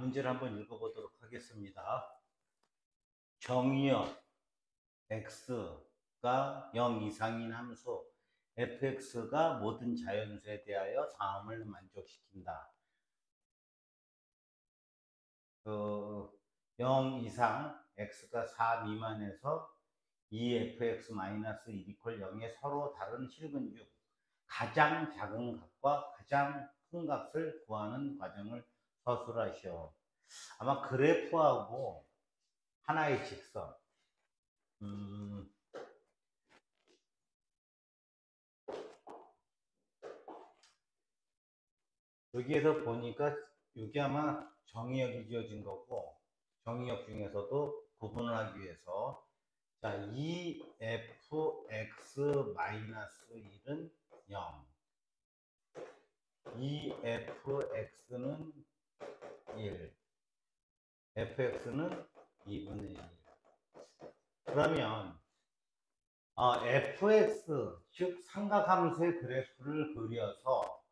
문제를 한번 읽어보도록 하겠습니다. 정의역 x가 0 이상인 함수 fx가 모든 자연수에 대하여 다음을 만족시킨다. 0 이상 x가 4 미만에서 2fx-1 이퀄 0의 서로 다른 실근 중 가장 작은 값과 가장 큰 값을 구하는 과정을 서술하시오. 아마 그래프하고 하나의 직선, 여기에서 보니까 이게 아마 정의역이 지어진 거고, 정의역 중에서도 구분을 하기 위해서 자, 2fx-1은 0, 2fx는 1, fx는 2분의 1. 그러면 fx, 즉 삼각함수의 그래프를 그려서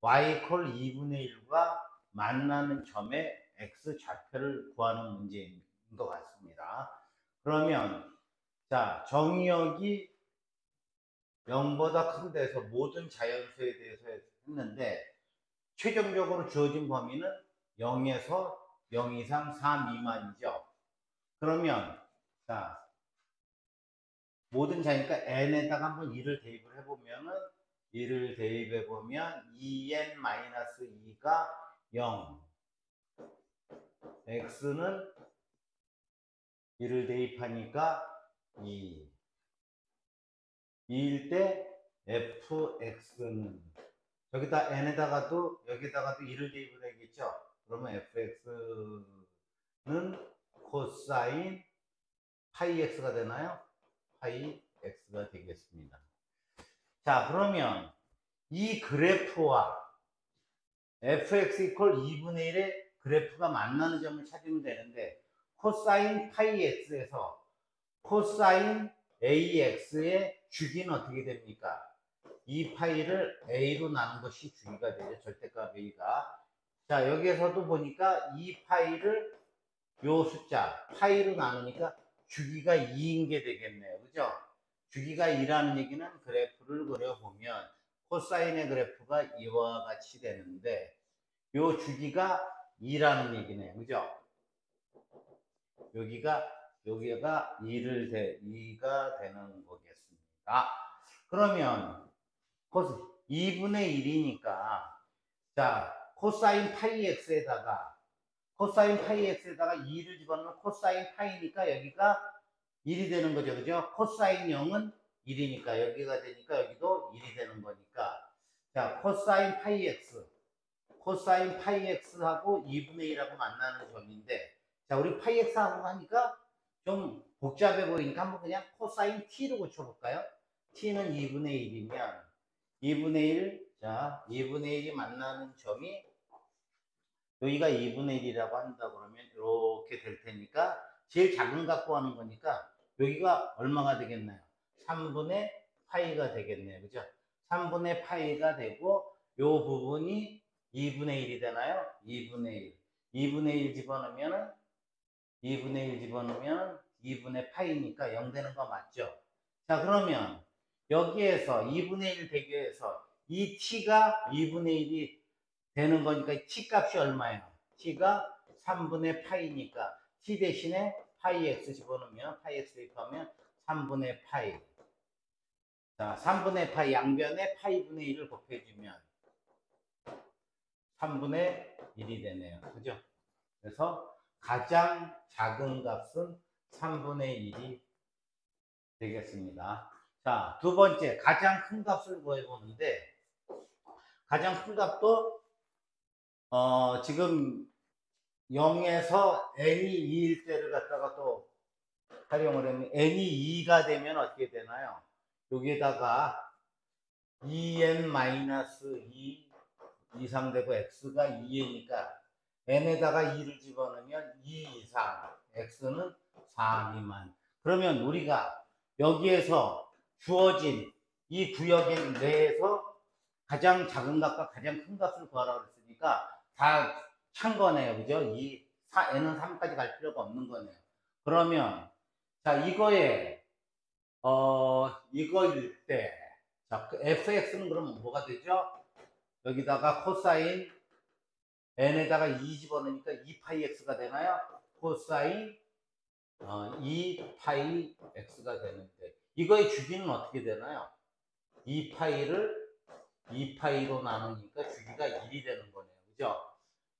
y = 2분의 1과 만나는 점의 x 좌표를 구하는 문제인 것 같습니다. 그러면 자, 정의역이 0보다 큰 데서 모든 자연수에 대해서 했는데 최종적으로 주어진 범위는 0에서 0 이상 4 미만이죠. 그러면 자, 모든 자니까 n에다가 한번 2를 대입을 해보면은 2를 대입해보면 2n-2가 0, x는 2를 대입하니까 2일 때 fx는 여기다 n에다가도 여기다가도 2를 대입을 해야겠죠. 그러면 fx는 코사인 파이 x가 되나요? 파이 x가 되겠습니다. 자, 그러면 이 그래프와 fx = 2분의 1의 그래프가 만나는 점을 찾으면 되는데 코사인 파이 x에서 코사인 ax의 주기는 어떻게 됩니까? 이 파이를 a로 나눈 것이 주기가 되죠. 절대값 a가. 자, 여기에서도 보니까 이 파이를 요 숫자 파이로 나누니까 주기가 2인 게 되겠네요. 그죠? 주기가 2라는 얘기는 그래프를 그려보면 코사인의 그래프가 이와 같이 되는데 요 주기가 2라는 얘기네요. 그죠? 여기가 2가 되는 거겠습니다. 그러면 2분의 1이니까 자, 코사인 파이 x에다가 2를 집어넣으면 코사인 파이니까 여기가 1이 되는 거죠. 그죠? 코사인 0은 1이니까 여기가 되니까 여기도 1이 되는 거니까 자, 코사인 파이 x하고 2분의 1하고 만나는 점인데 자, 우리 파이 x하고 하니까 좀 복잡해 보이니까 한번 그냥 코사인 t로 고쳐볼까요? t는 2분의 1이면 2분의 1, 자, 2분의 1이 만나는 점이 여기가 2분의 1이라고 한다 그러면 이렇게 될 테니까 제일 작은 값 구하는 거니까 여기가 얼마가 되겠나요? 3분의 파이가 되겠네요. 그죠? 3분의 파이가 되고 요 부분이 2분의 1이 되나요? 2분의 1. 2분의 1 집어넣으면 2분의 파이니까 0 되는 거 맞죠? 자, 그러면 여기에서 2분의 1 되기 위해서 이 t가 2분의 1이 되는 거니까 t 값이 얼마예요? t가 3분의 파이니까 t 대신에 파이 x 집어넣으면 파이 x 대입하면 3분의 파이. 자, 3분의 파이 양변에 파이분의 1을 곱해주면 3분의 1이 되네요. 그죠? 그래서 가장 작은 값은 3분의 1이 되겠습니다. 자, 두 번째 가장 큰 값을 구해보는데 가장 큰 값도 지금 0에서 n이 2일 때를 갖다가 또 활용을 하면 n이 2가 되면 어떻게 되나요? 여기에다가 2n-2 이상 되고 x가 2이니까 n에다가 2를 집어넣으면 2 이상, x는 4 미만. 그러면 우리가 여기에서 주어진 이 구역 내에서 가장 작은 값과 가장 큰 값을 구하라고 했으니까 다 찬 거네요. 그죠? n은 3까지 갈 필요가 없는 거네요. 그러면, 자, 이거일 때, 자, 그 fx는 그러면 뭐가 되죠? 여기다가 코사인 n에다가 2 집어넣으니까 2파이 x가 되나요? 코사인 2파이 x가 되는데, 이거의 주기는 어떻게 되나요? 2파이로 나누니까 주기가 1이 되는 거네요. 그죠?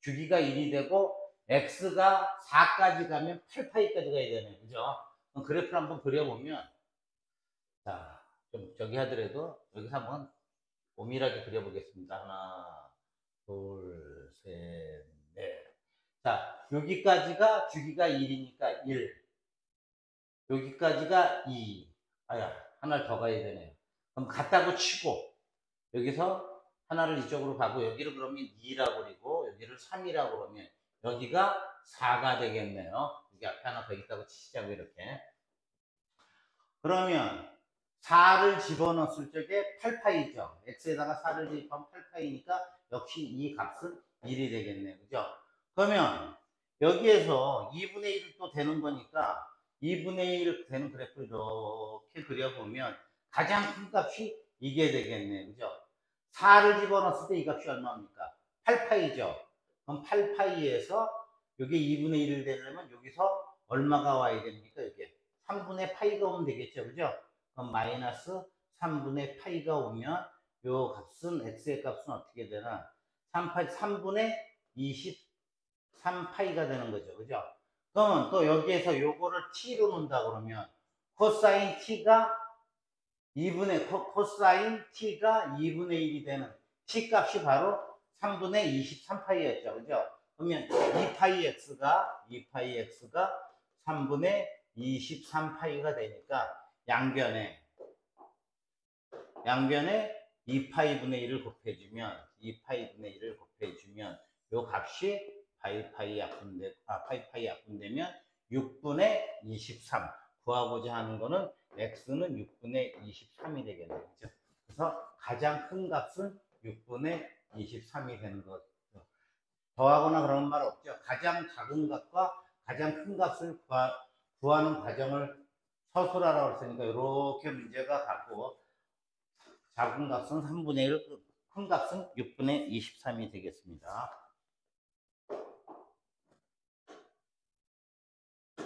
주기가 1이 되고 x가 4까지 가면 8파이까지 가야 되네요. 그죠? 그럼 그래프를 한번 그려보면, 자, 좀 저기 하더라도 여기서 한번 오밀하게 그려보겠습니다. 하나, 둘, 셋, 넷. 자, 여기까지가 주기가 1이니까 1. 여기까지가 2. 아야, 하나를 더 가야 되네요. 그럼 같다고 치고, 여기서 하나를 이쪽으로 가고, 여기를 그러면 2라고 그리고, 여기를 3이라고 그러면, 여기가 4가 되겠네요. 여기 앞에 하나 더 있다고 치자고, 이렇게. 그러면, 4를 집어넣었을 적에 8파이죠. x에다가 4를 집어넣으면 8파이니까, 역시 이 값은 1이 되겠네요. 그죠? 그러면, 여기에서 2분의 1이 또 되는 거니까, 2분의 1 되는 그래프를 이렇게 그려보면, 가장 큰 값이 이게 되겠네요. 그죠? 4를 집어넣었을 때 이 값이 얼마입니까? 8파이죠. 그럼 8파이에서 이게 2분의 1을 되려면 여기서 얼마가 와야 됩니까? 이게 3분의 파이가 오면 되겠죠. 그죠? 그럼 마이너스 3분의 파이가 오면 요 값은 x의 값은 어떻게 되나? 3분의 23파이가 되는 거죠. 그죠? 그러면 또 여기에서 요거를 t로 놓는다 그러면 코사인 t가 코사인 t가 2분의 1이 되는 t 값이 바로 3분의 23파이였죠. 그죠? 그러면 2파이 x가 3분의 23파이가 되니까 양변에 2파이분의 1을 곱해주면 2파이분의 1을 곱해주면 요 값이 파이 약분되면 6분의 23 구하고자 하는 거는 x는 6분의 23이 되겠네요. 그죠? 그래서 가장 큰 값은 6분의 23이 되는 거죠. 더하거나 그런 말 없죠. 가장 작은 값과 가장 큰 값을 구하는 과정을 서술하라고 했으니까 이렇게 문제가 갖고 작은 값은 3분의 1, 큰 값은 6분의 23이 되겠습니다.